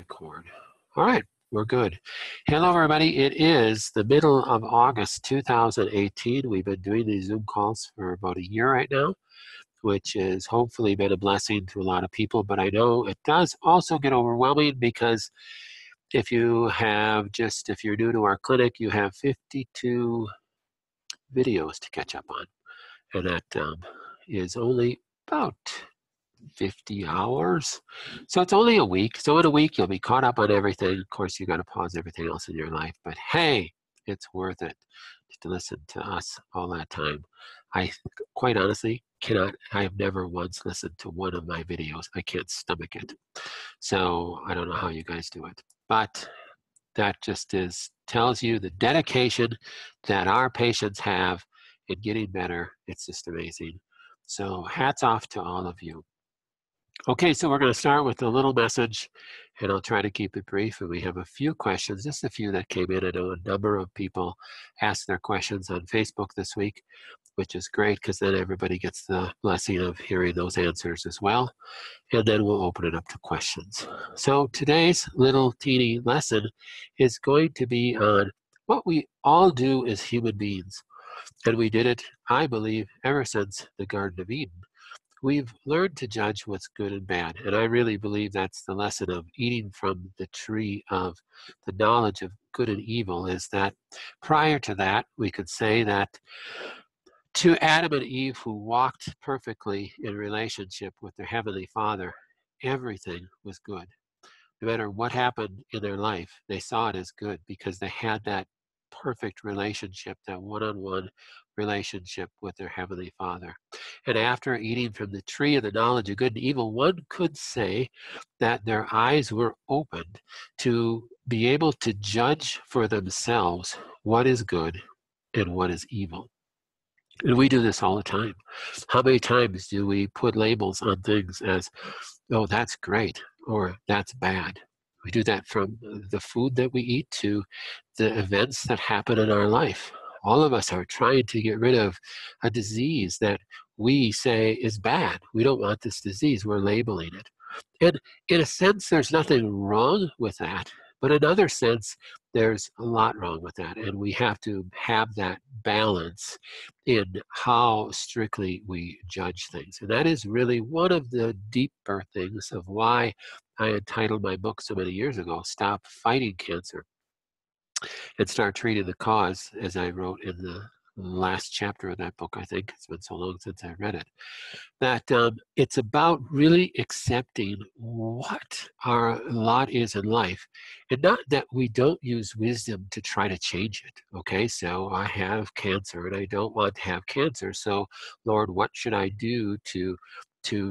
Record. All right, we're good. Hello, everybody. It is the middle of August 2018. We've been doing these Zoom calls for about a year right now, which has hopefully been a blessing to a lot of people. But I know it does also get overwhelming because if you're new to our clinic, you have 52 videos to catch up on. And that is only about 50 hours. So it's only a week. So in a week, you'll be caught up on everything. Of course, you got to pause everything else in your life. But hey, it's worth it to listen to us all that time. I quite honestly I have never once listened to one of my videos. I can't stomach it. So I don't know how you guys do it. But that just tells you the dedication that our patients have in getting better. It's just amazing. So hats off to all of you. Okay, so we're going to start with a little message, and I'll try to keep it brief. And we have a few questions, just a few that came in. I know a number of people asked their questions on Facebook this week, which is great because then everybody gets the blessing of hearing those answers as well. And then we'll open it up to questions. So today's little teeny lesson is going to be on what we all do as human beings. And we did it, I believe, ever since the Garden of Eden. We've learned to judge what's good and bad, and I really believe that's the lesson of eating from the tree of the knowledge of good and evil, is that prior to that, we could say that to Adam and Eve, who walked perfectly in relationship with their Heavenly Father, everything was good. No matter what happened in their life, they saw it as good because they had that perfect relationship, that one-on-one relationship with their Heavenly Father. And after eating from the tree of the knowledge of good and evil, one could say that their eyes were opened to be able to judge for themselves what is good and what is evil. And we do this all the time. How many times do we put labels on things as, oh, that's great, or that's bad? We do that from the food that we eat to the events that happen in our life. All of us are trying to get rid of a disease that we say is bad. We don't want this disease. We're labeling it. And in a sense, there's nothing wrong with that. But in another sense, there's a lot wrong with that. And we have to have that balance in how strictly we judge things. And that is really one of the deeper things of why I entitled my book so many years ago, Stop Fighting Cancer and Start Treating the Cause, as I wrote in the last chapter of that book. I think it's been so long since I read it, that it's about really accepting what our lot is in life, and not that we don't use wisdom to try to change it. Okay, so I have cancer and I don't want to have cancer, so Lord, what should I do to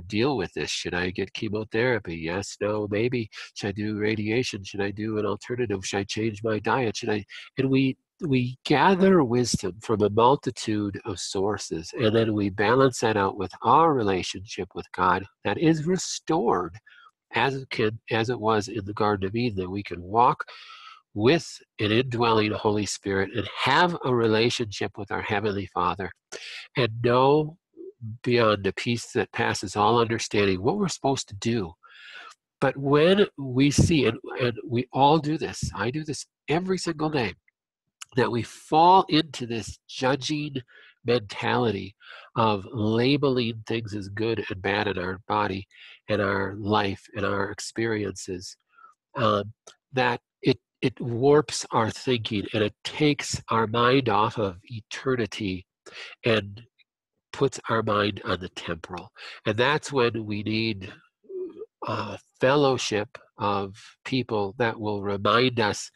deal with this? Should I get chemotherapy? Yes, no, maybe. Should I do radiation? Should I do an alternative? Should I change my diet? And we gather wisdom from a multitude of sources, and then we balance that out with our relationship with God that is restored as it was in the Garden of Eden, that we can walk with an indwelling Holy Spirit and have a relationship with our Heavenly Father and know beyond the peace that passes all understanding what we're supposed to do. But when we see, and we all do this, I do this every single day, that we fall into this judging mentality of labeling things as good and bad in our body and our life and our experiences, that it warps our thinking, and it takes our mind off of eternity and puts our mind on the temporal. And that's when we need a fellowship of people that will remind us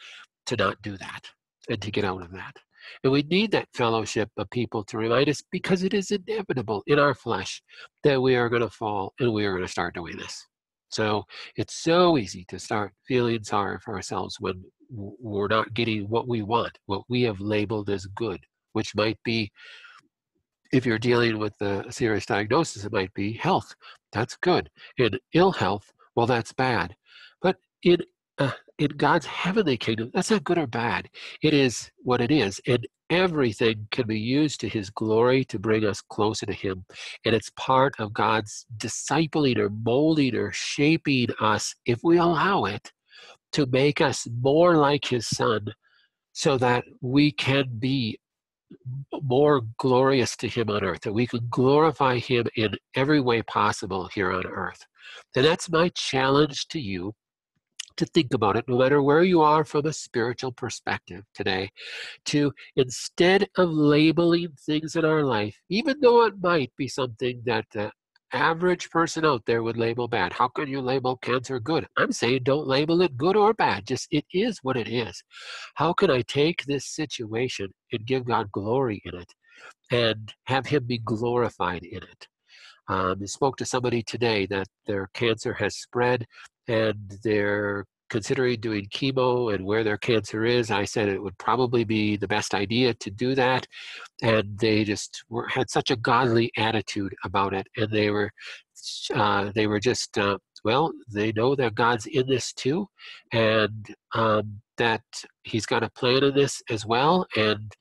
to not do that and to get out of that. And we need that fellowship of people to remind us, because it is inevitable in our flesh that we are going to fall and we are going to start doing this. So it's so easy to start feeling sorry for ourselves when we're not getting what we want, what we have labeled as good, which might be, if you're dealing with a serious diagnosis, it might be health. That's good. In ill health, well, that's bad. But in God's heavenly kingdom, that's not good or bad. It is what it is. And everything can be used to his glory to bring us closer to him. And it's part of God's discipling or molding or shaping us, if we allow it, to make us more like his Son so that we can be more glorious to him on earth, that we can glorify him in every way possible here on earth. And that's my challenge to you, to think about it, no matter where you are from a spiritual perspective today, to, instead of labeling things in our life, even though it might be something that the average person out there would label bad. How can you label cancer good? I'm saying don't label it good or bad. Just, it is what it is. How can I take this situation and give God glory in it and have him be glorified in it? I spoke to somebody today that their cancer has spread and they're considering doing chemo, and where their cancer is, I said it would probably be the best idea to do that. And they just had such a godly attitude about it, and they were just well, they know that God's in this too, and that he's got a plan in this as well, and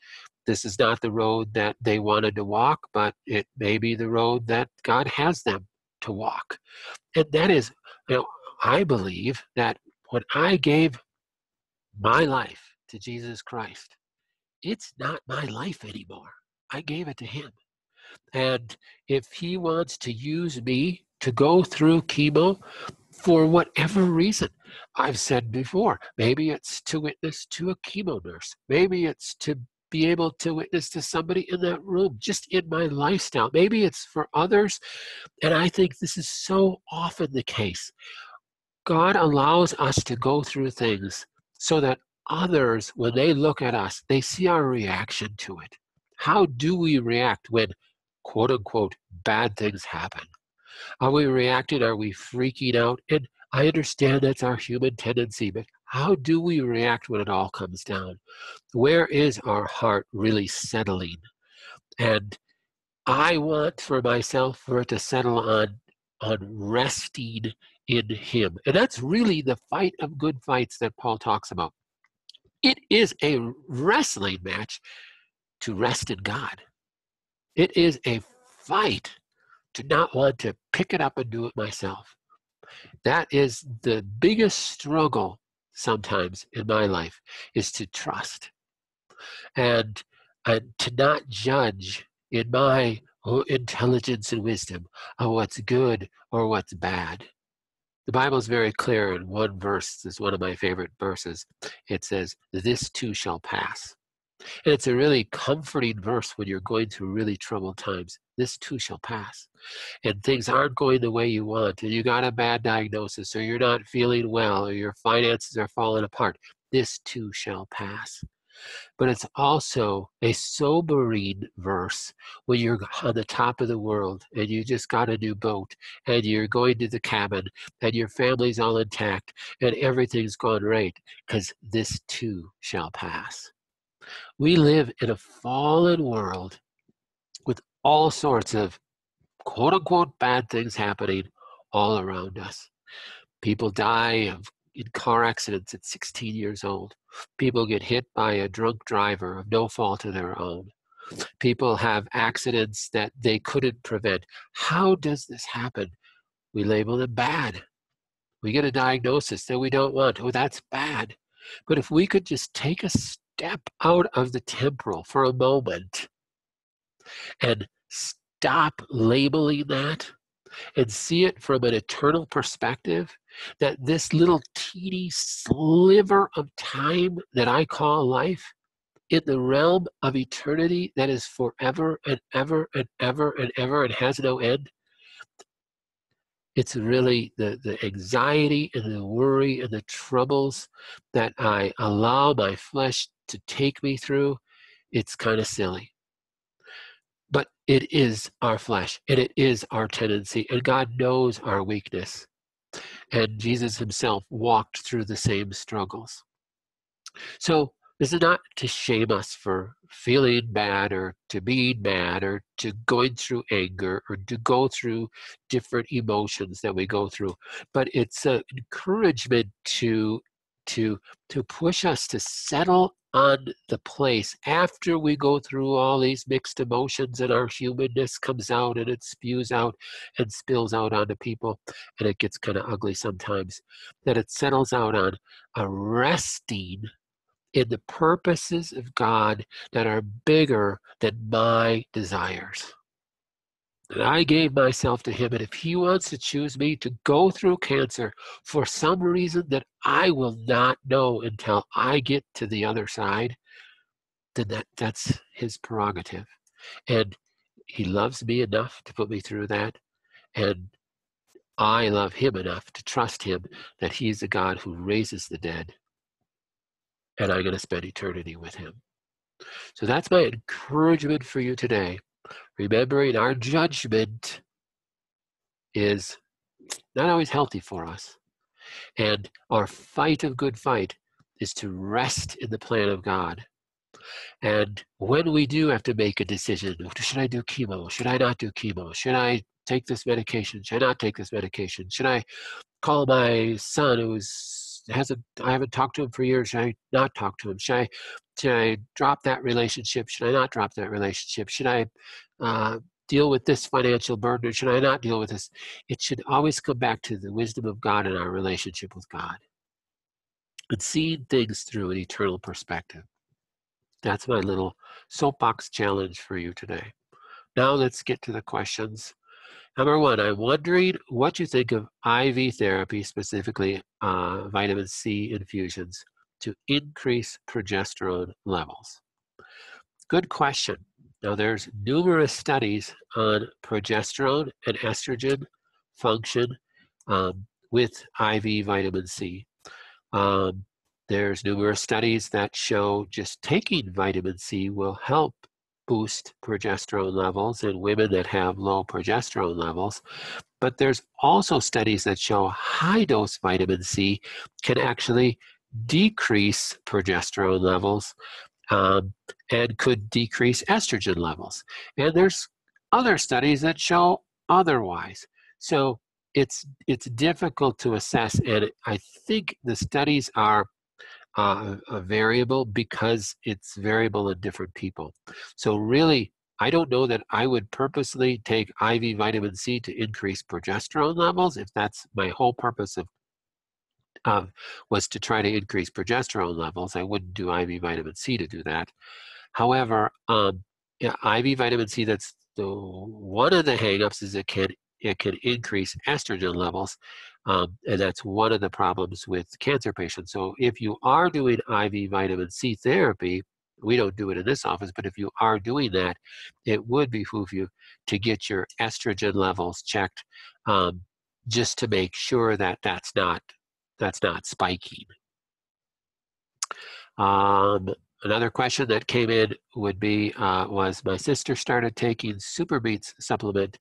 this is not the road that they wanted to walk, but it may be the road that God has them to walk. And that is, I believe that when I gave my life to Jesus Christ, it's not my life anymore. I gave it to him. And if he wants to use me to go through chemo for whatever reason, I've said before, maybe it's to witness to a chemo nurse. Maybe it's to be able to witness to somebody in that room, just in my lifestyle. Maybe it's for others. And I think this is so often the case. God allows us to go through things so that others, when they look at us, they see our reaction to it. How do we react when, quote unquote, bad things happen? Are we reacting? Are we freaking out? And I understand that's our human tendency, but how do we react when it all comes down? Where is our heart really settling? And I want for myself for it to settle on resting in him. And that's really the fight of good fights that Paul talks about. It is a wrestling match to rest in God. It is a fight to not want to pick it up and do it myself. That is the biggest struggle sometimes in my life, is to trust and to not judge in my intelligence and wisdom of what's good or what's bad. The Bible is very clear in one verse. This is one of my favorite verses. It says, "This too shall pass." And it's a really comforting verse when you're going through really troubled times. This too shall pass. And things aren't going the way you want, and you got a bad diagnosis, or you're not feeling well, or your finances are falling apart. This too shall pass. But it's also a sobering verse when you're on the top of the world and you just got a new boat and you're going to the cabin and your family's all intact and everything's gone right, because this too shall pass. We live in a fallen world with all sorts of quote unquote bad things happening all around us. People die in car accidents at 16 years old. People get hit by a drunk driver of no fault of their own. People have accidents that they couldn't prevent. How does this happen? We label them bad. We get a diagnosis that we don't want. Oh, that's bad. But if we could just take a step out of the temporal for a moment and stop labeling that and see it from an eternal perspective, that this little teeny sliver of time that I call life, in the realm of eternity that is forever and ever and ever and ever and has no end, it's really the anxiety and the worry and the troubles that I allow my flesh to take me through. It's kind of silly. But it is our flesh, and it is our tendency, and God knows our weakness. And Jesus himself walked through the same struggles. So this is not to shame us for feeling bad or to being mad or to going through anger or to go through different emotions that we go through, but it's an encouragement to to push us to settle on the place after we go through all these mixed emotions and our humanness comes out and it spews out and spills out onto people, and it gets kind of ugly sometimes, that it settles out on a resting in the purposes of God that are bigger than my desires. That I gave myself to him, and if he wants to choose me to go through cancer for some reason that I will not know until I get to the other side, then that's his prerogative. And he loves me enough to put me through that, and I love him enough to trust him that he's the God who raises the dead, and I'm going to spend eternity with him. So that's my encouragement for you today. Remembering our judgment is not always healthy for us. And our fight of good fight is to rest in the plan of God. And when we do have to make a decision, should I do chemo? Should I not do chemo? Should I take this medication? Should I not take this medication? Should I call my son I haven't talked to him for years? Should I not talk to him? Should I drop that relationship? Should I not drop that relationship? Should I deal with this financial burden, or should I not deal with this? It should always come back to the wisdom of God and our relationship with God, and seeing things through an eternal perspective. That's my little soapbox challenge for you today. Now let's get to the questions. Number one, I'm wondering what you think of IV therapy, specifically vitamin C infusions, to increase progesterone levels. Good question. Now, there's numerous studies on progesterone and estrogen function with IV vitamin C. There's numerous studies that show just taking vitamin C will help boost progesterone levels in women that have low progesterone levels. But there's also studies that show high-dose vitamin C can actually decrease progesterone levels and could decrease estrogen levels. And there's other studies that show otherwise. So it's difficult to assess, and I think the studies are a variable because it's variable in different people. So really, I don't know that I would purposely take IV vitamin C to increase progesterone levels. If that's my whole purpose was to try to increase progesterone levels, I wouldn't do IV vitamin C to do that. However, yeah, IV vitamin C, that's one of the hangups is it can increase estrogen levels, and that's one of the problems with cancer patients. So if you are doing IV vitamin C therapy, we don't do it in this office, but if you are doing that, it would behoove you to get your estrogen levels checked, just to make sure that that's not spiking. Another question that came in would be, was my sister started taking Super Beets supplement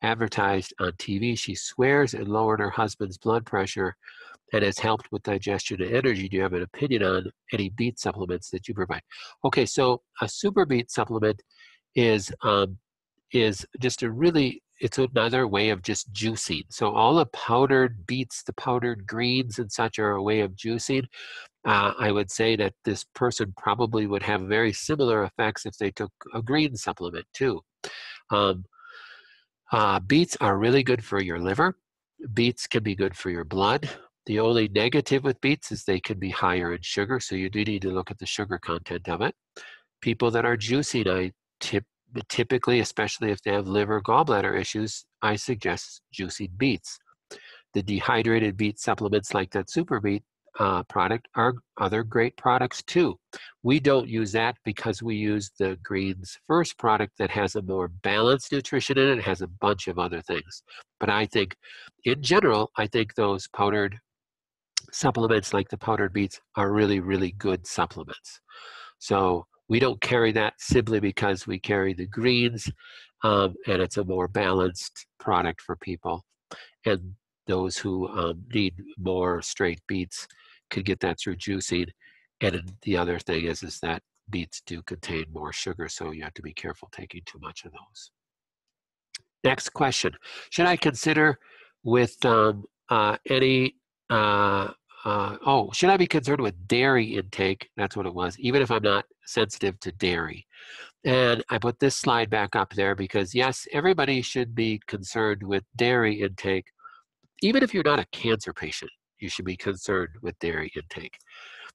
advertised on TV. She swears it lowered her husband's blood pressure and has helped with digestion and energy. Do you have an opinion on any beet supplements that you provide? Okay, so a Super Beet supplement is just it's another way of just juicing. So all the powdered beets, the powdered greens and such are a way of juicing. I would say that this person probably would have very similar effects if they took a green supplement too. Beets are really good for your liver. Beets can be good for your blood. The only negative with beets is they can be higher in sugar, so you do need to look at the sugar content of it. People that are juicing, typically, especially if they have liver gallbladder issues, I suggest juicing beets. The dehydrated beet supplements like that Super Beet product are other great products too. We don't use that because we use the Greens First product that has a more balanced nutrition in it. It has a bunch of other things. But I think, in general, I think those powdered supplements like the powdered beets are really, really good supplements. So we don't carry that simply because we carry the greens, and it's a more balanced product for people. And those who need more straight beets could get that through juicing. And the other thing is that beets do contain more sugar, so you have to be careful taking too much of those. Next question. Should I consider with any oh, should I be concerned with dairy intake? That's what it was, even if I'm not sensitive to dairy. And I put this slide back up there because, yes, everybody should be concerned with dairy intake. Even if you're not a cancer patient, you should be concerned with dairy intake.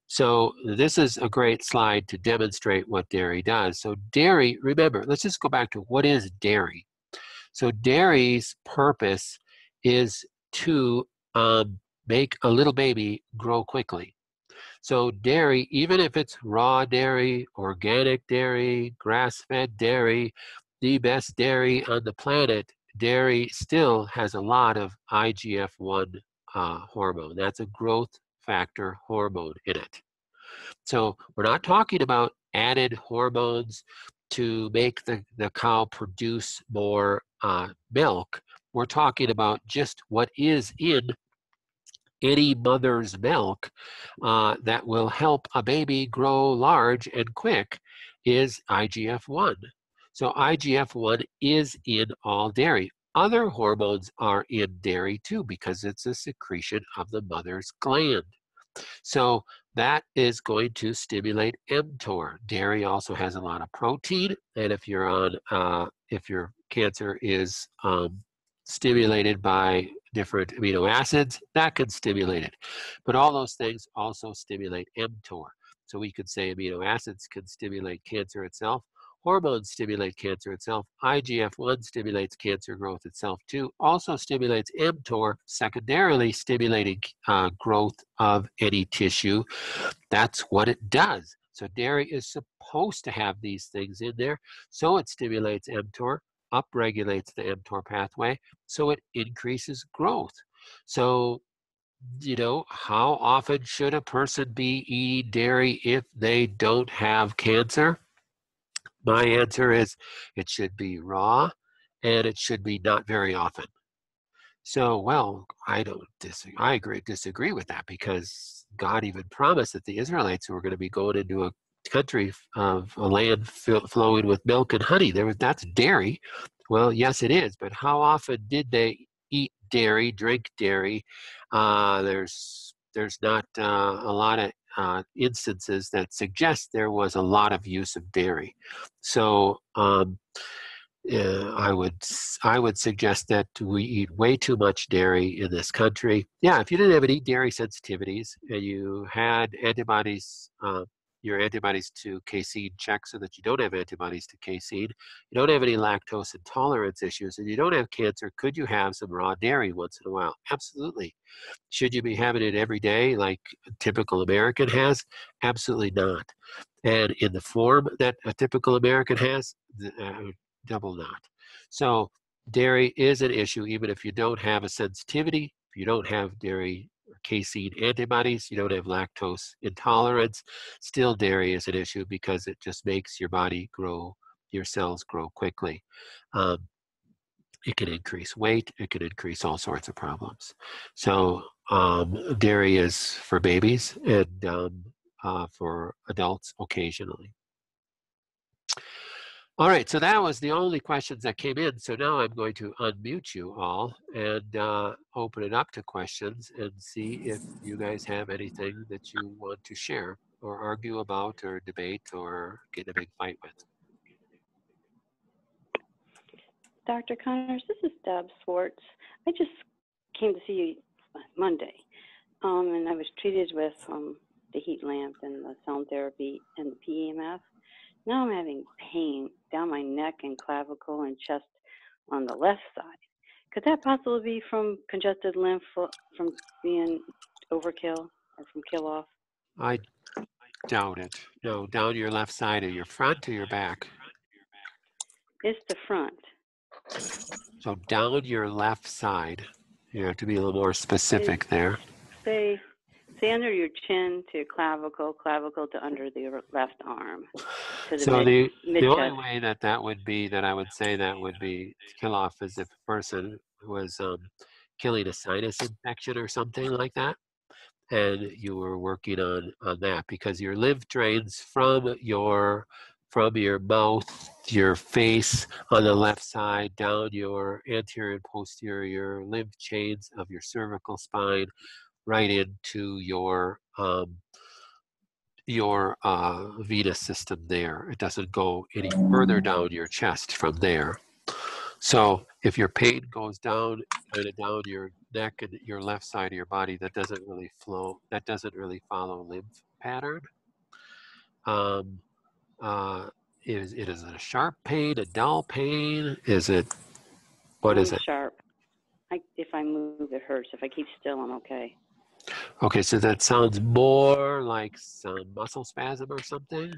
So this is a great slide to demonstrate what dairy does. So dairy, remember, let's just go back to what is dairy. So dairy's purpose is to make a little baby grow quickly. So dairy, even if it's raw dairy, organic dairy, grass-fed dairy, the best dairy on the planet, dairy still has a lot of IGF-1 hormone. That's a growth factor hormone in it. So we're not talking about added hormones to make the cow produce more milk. We're talking about just what is in any mother's milk that will help a baby grow large and quick is IGF-1. So IGF-1 is in all dairy. Other hormones are in dairy too because it's a secretion of the mother's gland. So that is going to stimulate mTOR. Dairy also has a lot of protein, and if you're on, if your cancer is stimulated by different amino acids, that can stimulate it. But all those things also stimulate mTOR. So we could say amino acids can stimulate cancer itself. Hormones stimulate cancer itself. IGF-1 stimulates cancer growth itself too. Also stimulates mTOR, secondarily stimulating growth of any tissue. That's what it does. So dairy is supposed to have these things in there. So it stimulates mTOR, upregulates the mTOR pathway, so it increases growth. So, you know, how often should a person be eating dairy if they don't have cancer? My answer is it should be raw and it should be not very often. So, well, I disagree with that because God even promised that the Israelites were going to be going into a country of a land flowing with milk and honey. That's dairy. Well, yes, it is, but how often did they eat dairy, drink dairy? There's not a lot of instances that suggest there was a lot of use of dairy. So I would suggest that we eat way too much dairy in this country. Yeah, if you didn't have any dairy sensitivities and you had antibodies, your antibodies to casein checked so that you don't have antibodies to casein, you don't have any lactose intolerance issues, and you don't have cancer, could you have some raw dairy once in a while? Absolutely. Should you be having it every day like a typical American has? Absolutely not. And in the form that a typical American has, double not. So dairy is an issue even if you don't have a sensitivity, if you don't have dairy or casein antibodies, you don't have lactose intolerance, still dairy is an issue because it just makes your body grow, your cells grow quickly. It can increase weight, it can increase all sorts of problems. So dairy is for babies and for adults occasionally. All right, so that was the only questions that came in. So now I'm going to unmute you all and open it up to questions and see if you guys have anything that you want to share or argue about or debate or get in a big fight with. Dr. Connors, this is Deb Swartz. I just came to see you Monday, and I was treated with the heat lamp and the sound therapy and the PEMF. Now I'm having pain down my neck and clavicle and chest on the left side. Could that possibly be from congested lymph from being overkill or from kill off? I doubt it. No, down your left side of your front or your back? It's the front. So down your left side. You have to be a little more specific there. Say under your chin to clavicle, clavicle to under the left arm. To the so the only way that would be, that I would say that would be kill off is if a person was killing a sinus infection or something like that. And you were working on that because your lymph drains from your mouth, your face on the left side, down your anterior and posterior lymph chains of your cervical spine, right into your venous system there. It doesn't go any further down your chest from there. So if your pain goes down kind of down your neck and your left side of your body, that doesn't really flow, that doesn't really follow lymph pattern. Is it a sharp pain, a dull pain? What is it? Sharp. If I move, it hurts. If I keep still, I'm okay. Okay, so that sounds more like some muscle spasm or something.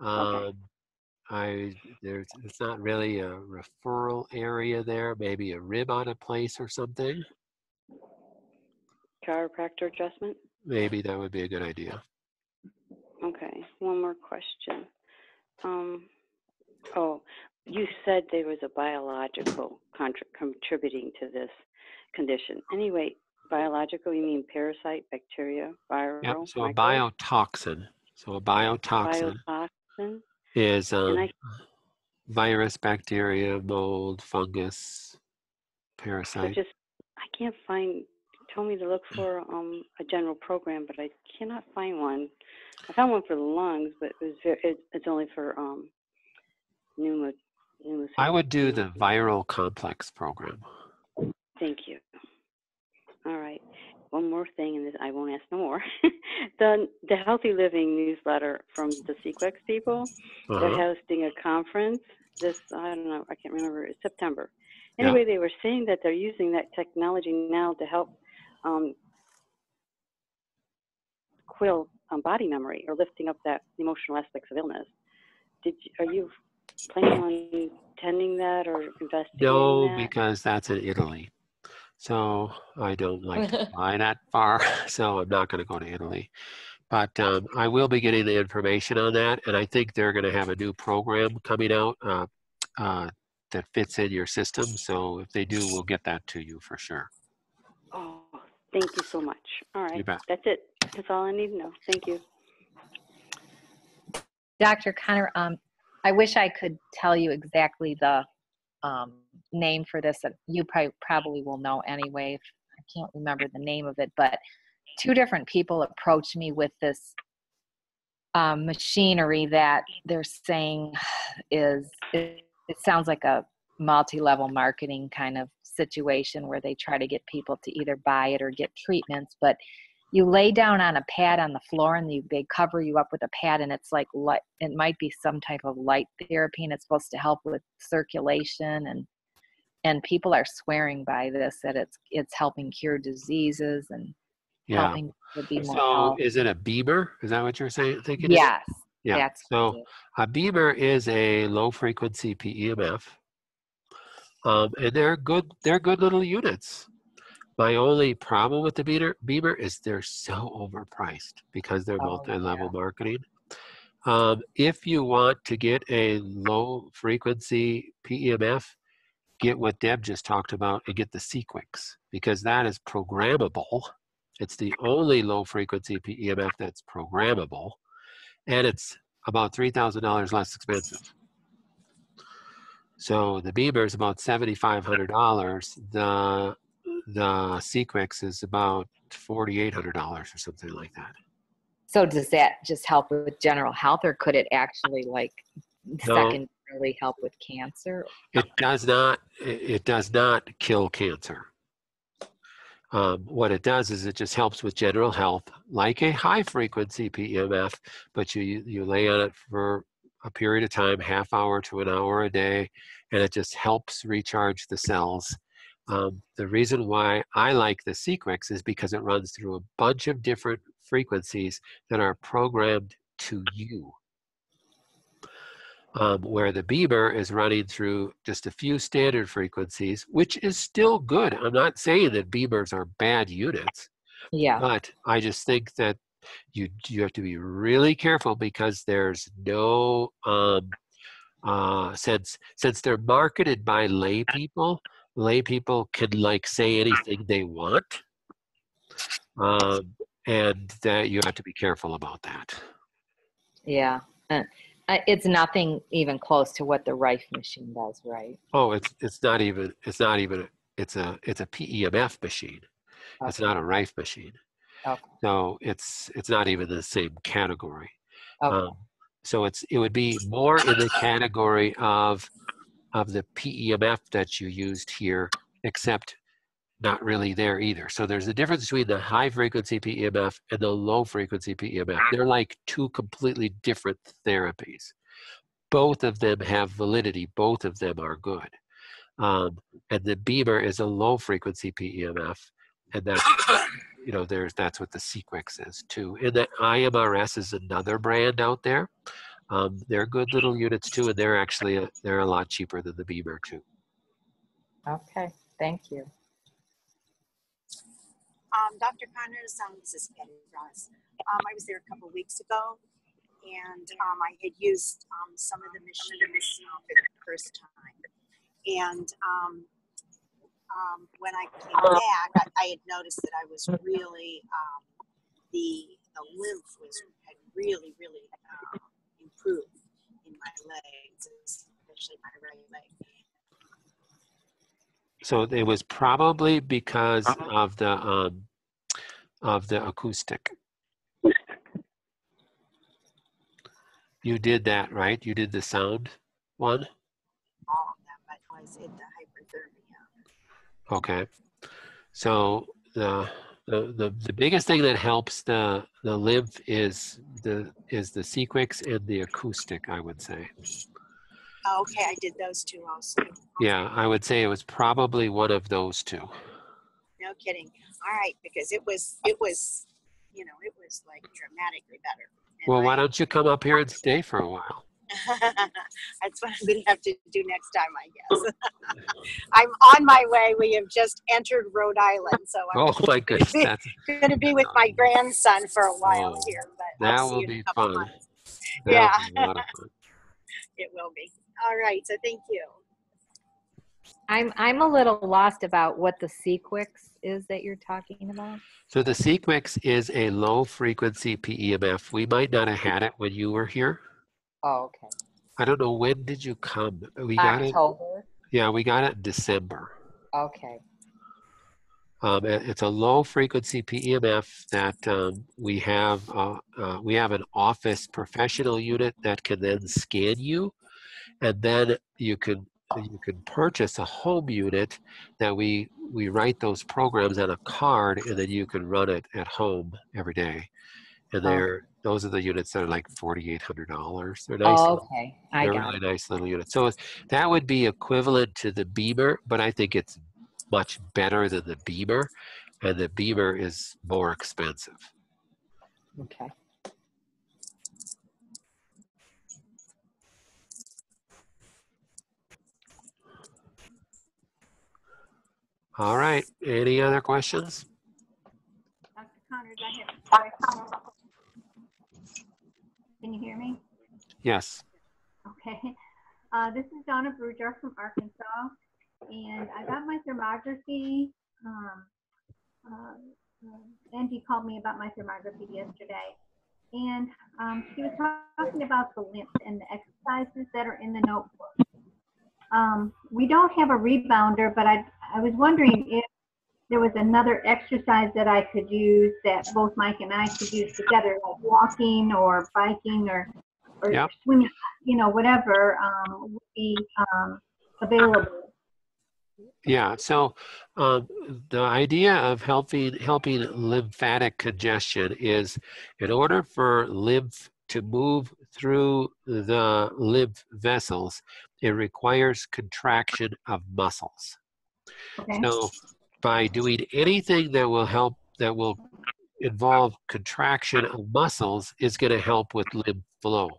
Okay. It's not really a referral area there, maybe a rib out of place or something. Chiropractor adjustment? Maybe that would be a good idea. Okay, one more question. You said there was a biological contributing to this condition. Anyway, biological, you mean parasite, bacteria, viral? Yep, so a microbe? biotoxin. So a biotoxin Biotoxin? is virus, bacteria, mold, fungus, parasite. I can't find, told me to look for a general program, but I cannot find one. I found one for the lungs, but it's only for I would do the viral complex program. Thank you. All right. One more thing, and I won't ask no more. the Healthy Living newsletter from the Sequex people, they're hosting a conference this, I don't know, I can't remember, it's September. Anyway, They were saying that they're using that technology now to help quill body memory or lifting up that emotional aspects of illness. Are you planning on attending that or investigating No, that? because that's in Italy. So I don't like to fly that far, so I'm not going to go to Italy. But I will be getting the information on that, and I think they're going to have a new program coming out that fits in your system. So if they do, we'll get that to you for sure. Oh, thank you so much. All right, You bet. that's it. That's all I need to know. Thank you. Dr. Connor, I wish I could tell you exactly the name for this. You probably will know anyway. I can't remember the name of it, but 2 different people approached me with this machinery that they're saying it sounds like a multi-level marketing kind of situation where they try to get people to either buy it or get treatments, but you lay down on a pad on the floor and they cover you up with a pad, and it's like light, it might be some type of light therapy, and it's supposed to help with circulation, and people are swearing by this that it's helping cure diseases and helping to be more healthy. Is it a beamer? Is that what you're saying? Thinking? Yes. Yeah. That's so a beamer is a low frequency PEMF, and they're good little units. My only problem with the beamer is they're so overpriced because they're multi-level marketing. If you want to get a low frequency PEMF, get what Deb just talked about and get the Sequex, because that is programmable. It's the only low frequency PEMF that's programmable, and it's about $3,000 less expensive. So the beamer is about $7,500. The Sequex is about $4,800 or something like that. So does that just help with general health, or could it actually secondarily help with cancer? It does not kill cancer. What it does is it just helps with general health, like a high frequency PEMF, but you lay on it for a period of time, half hour to an hour a day, and it just helps recharge the cells. The reason why I like the Sequex is because it runs through a bunch of different frequencies that are programmed to you. Where the beamer is running through just a few standard frequencies, which is still good. I'm not saying that beamers are bad units, but I just think that you have to be really careful because there's no since they're marketed by lay people can say anything they want, and that you have to be careful about that. Yeah. It's nothing even close to what the Rife machine does, right? Oh, it's a PEMF machine. It's not a Rife machine. Okay. So it's not even the same category. Okay. So it would be more in the category of the PEMF that you used here, except not really there either. So there's a difference between the high frequency PEMF and the low frequency PEMF. They're like two completely different therapies. Both of them have validity. Both of them are good. And the Beamer is a low frequency PEMF, and that's that's what the Sequix is too. And the IMRS is another brand out there. They're good little units too, and they're a lot cheaper than the Beamer too. Okay, thank you. Dr. Connors, this is Patty Ross. I was there a couple of weeks ago, and I had used some of the machines for the first time. And when I came back, I had noticed that I was really, the lymph had really improved in my legs, especially my right leg. So it was probably because of the acoustic. You did that, right? You did the sound one? All of them, but was it the hyperthermia? Okay. So the biggest thing that helps the lymph is the Sequix and the acoustic, I would say. Okay, I did those two also. Yeah, I would say it was probably one of those two. No kidding. All right, because it was like dramatically better. And Well, why don't you come up here and stay for a while? That's what I'm going to have to do next time, I guess. I'm on my way. We have just entered Rhode Island, so I'm my goodness, that's going to be with my grandson for a while here. But that I'll see will you in be a couple fun. months. That'll Yeah, be a lot of fun. It will be. All right, so thank you. I'm a little lost about what the Sequix is that you're talking about. So the Sequix is a low frequency PEMF. We might not have had it when you were here. Oh, okay. I don't know, when did you come? We got October. it. Yeah, we got it in December. Okay. It's a low frequency PEMF that we have an office professional unit that can then scan you, and then you can purchase a home unit that we write those programs on a card, and then you can run it at home every day. And those are the units that are like $4,800. They're nice. Oh, okay. They're really nice little units. So that would be equivalent to the Beamer, but I think it's much better than the Beamer, and the Beamer is more expensive. Okay. All right. Any other questions? Dr. Connors, I have 5 comments. Can you hear me? Yes. Okay. This is Donna Bruger from Arkansas, and I got my thermography. Angie called me about my thermography yesterday, and she was talking about the lymph and the exercises that are in the notebook. We don't have a rebounder, but I was wondering if there was another exercise that I could use that both Mike and I could use together, like walking or biking or Yep. swimming, whatever would be available. Yeah. So the idea of helping lymphatic congestion is, in order for lymph to move through the lymph vessels, it requires contraction of muscles. Okay. So by doing anything that will involve contraction of muscles is going to help with lymph flow.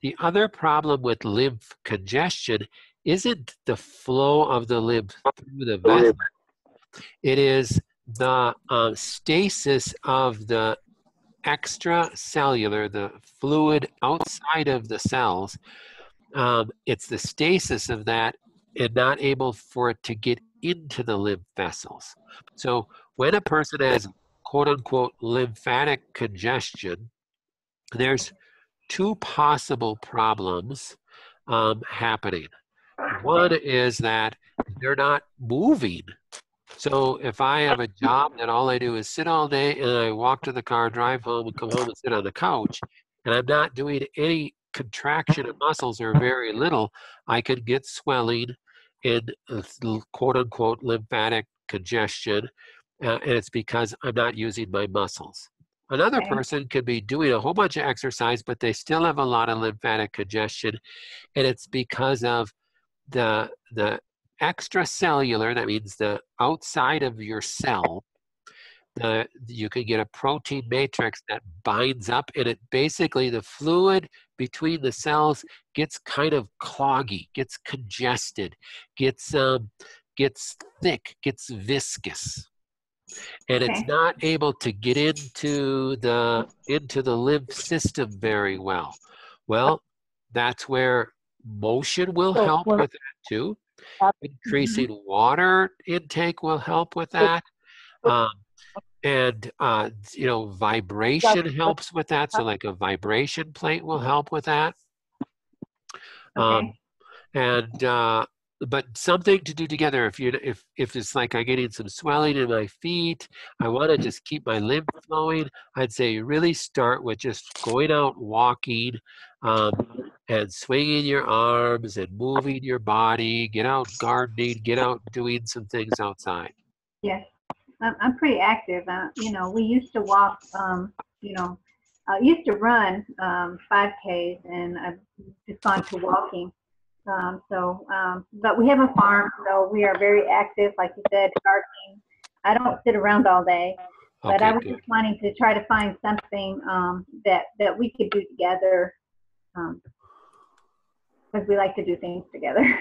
The other problem with lymph congestion isn't the flow of the lymph through the vessel. It is the stasis of the extracellular, the fluid outside of the cells. It's the stasis of that and not able for it to get into the lymph vessels. So when a person has quote unquote lymphatic congestion, there's two possible problems happening. One is that they're not moving So if I have a job that all I do is sit all day and I walk to the car, drive home, and come home and sit on the couch, and I'm not doing any contraction of muscles or very little, I could get swelling in quote unquote lymphatic congestion, and it's because I'm not using my muscles. Another Okay. person could be doing a whole bunch of exercise, but they still have a lot of lymphatic congestion, and it's because of the extracellular, that means the outside of your cell, you can get a protein matrix that binds up, and it basically, the fluid between the cells gets kind of cloggy, gets congested, gets thick, gets viscous, and it's Okay. not able to get into the lymph system very well. Well, that's where motion will help with that too. Increasing water intake will help with that. And vibration helps with that. So like a vibration plate will help with that. Okay. But something to do together. If it's like I'm getting some swelling in my feet, I want to just keep my lymph flowing, I'd say really start with just going out walking, and swinging your arms and moving your body. Get out gardening. Get out doing some things outside. Yes. I'm pretty active. We used to walk, used to run 5Ks, and I've just gone to walking. But we have a farm, so we are very active, like you said, gardening. I don't sit around all day, but I was just wanting to try to find something that we could do together, because we like to do things together.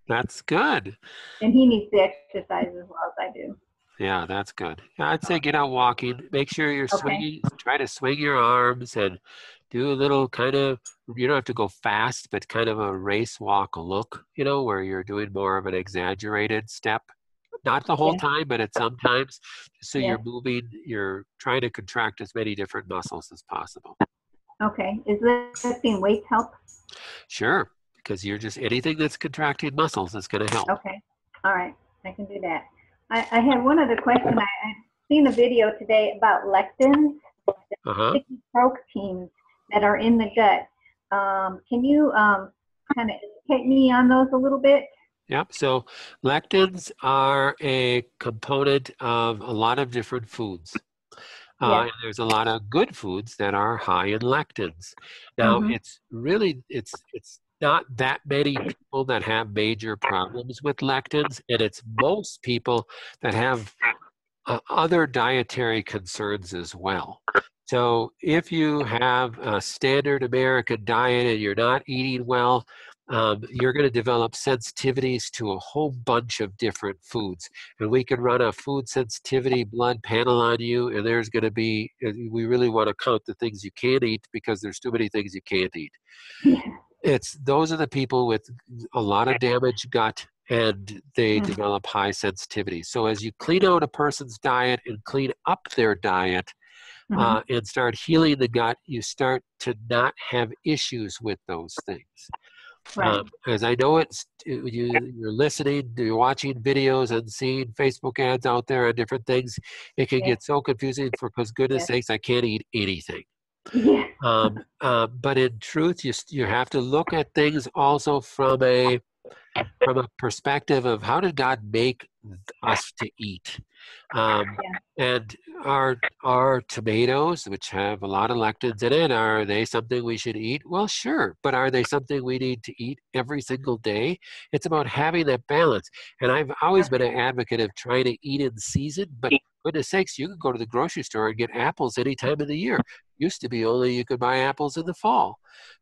That's good. And he needs the exercise as well as I do. Yeah, that's good. I'd say get out walking. Make sure you're swinging. Try to swing your arms and do a little kind of, you don't have to go fast, but kind of a race walk look, where you're doing more of an exaggerated step. Not the whole time, but at some times. So you're moving, you're trying to contract as many different muscles as possible. Okay. Is lifting weights help? Sure, because you're just, anything that's contracting muscles is going to help. Okay. All right. I can do that. I had one other question. I've seen a video today about lectins, sticky proteins that are in the gut. Can you kind of educate me on those a little bit? Yep. So lectins are a component of a lot of different foods. And there's a lot of good foods that are high in lectins. Now, it's not that many people that have major problems with lectins, and it's most people that have other dietary concerns as well. So if you have a standard American diet and you're not eating well, you're going to develop sensitivities to a whole bunch of different foods. And we can run a food sensitivity blood panel on you, and there's going to be, we really want to count the things you can't eat because there's too many things you can't eat. Those are the people with a lot of damaged gut, and they develop high sensitivity. So as you clean out a person's diet and clean up their diet, and start healing the gut, you start to not have issues with those things. As I know you're listening, you're watching videos and seeing Facebook ads out there and different things, it can get so confusing because goodness sakes, I can't eat anything. But in truth, you have to look at things also from a perspective of how did God make us to eat. And our tomatoes, which have a lot of lectins in it, are they something we should eat? Well, sure, but are they something we need to eat every single day? It's about having that balance. And I've always been an advocate of trying to eat in season, but goodness sakes, you can go to the grocery store and get apples any time of the year. Used to be only you could buy apples in the fall.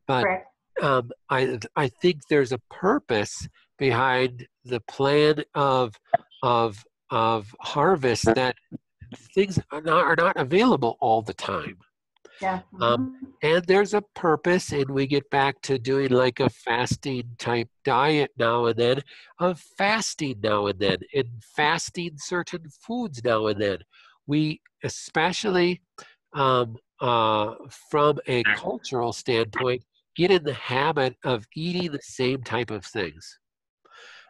But I think there's a purpose behind the plan of harvest, that things are not available all the time. And there's a purpose, and we get back to doing like a fasting type diet now and then, of fasting now and then, and fasting certain foods now and then. We especially from a cultural standpoint, get in the habit of eating the same type of things.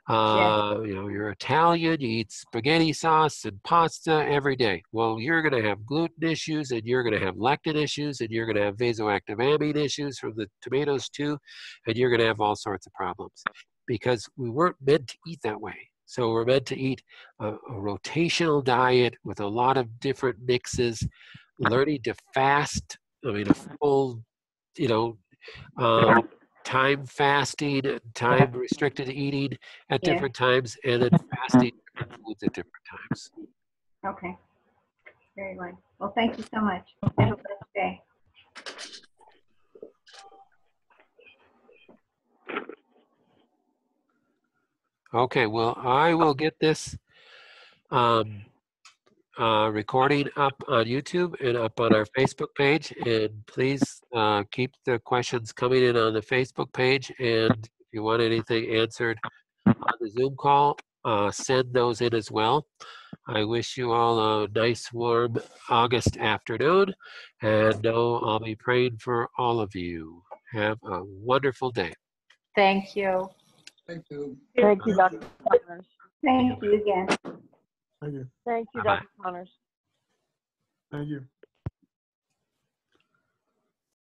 You know, you're Italian, you eat spaghetti sauce and pasta every day. Well, you're going to have gluten issues, and you're going to have lectin issues, and you're going to have vasoactive amine issues from the tomatoes too, and you're going to have all sorts of problems because we weren't meant to eat that way. So we're meant to eat a rotational diet with a lot of different mixes, learning to fast. I mean, a full, you know, time fasting, time restricted eating at different times, and then fasting different foods at different times. Okay. Very good. Well, thank you so much. Have a blessed day. Okay, well, I will get this recording up on YouTube and up on our Facebook page, and please keep the questions coming in on the Facebook page, and if you want anything answered on the Zoom call, send those in as well. I wish you all a nice warm August afternoon, and know I'll be praying for all of you. Have a wonderful day. Thank you. Thank you. Thank you, Dr. Connors. Thank you again. Thank you. Thank you, Bye-bye. Dr. Connors. Thank you.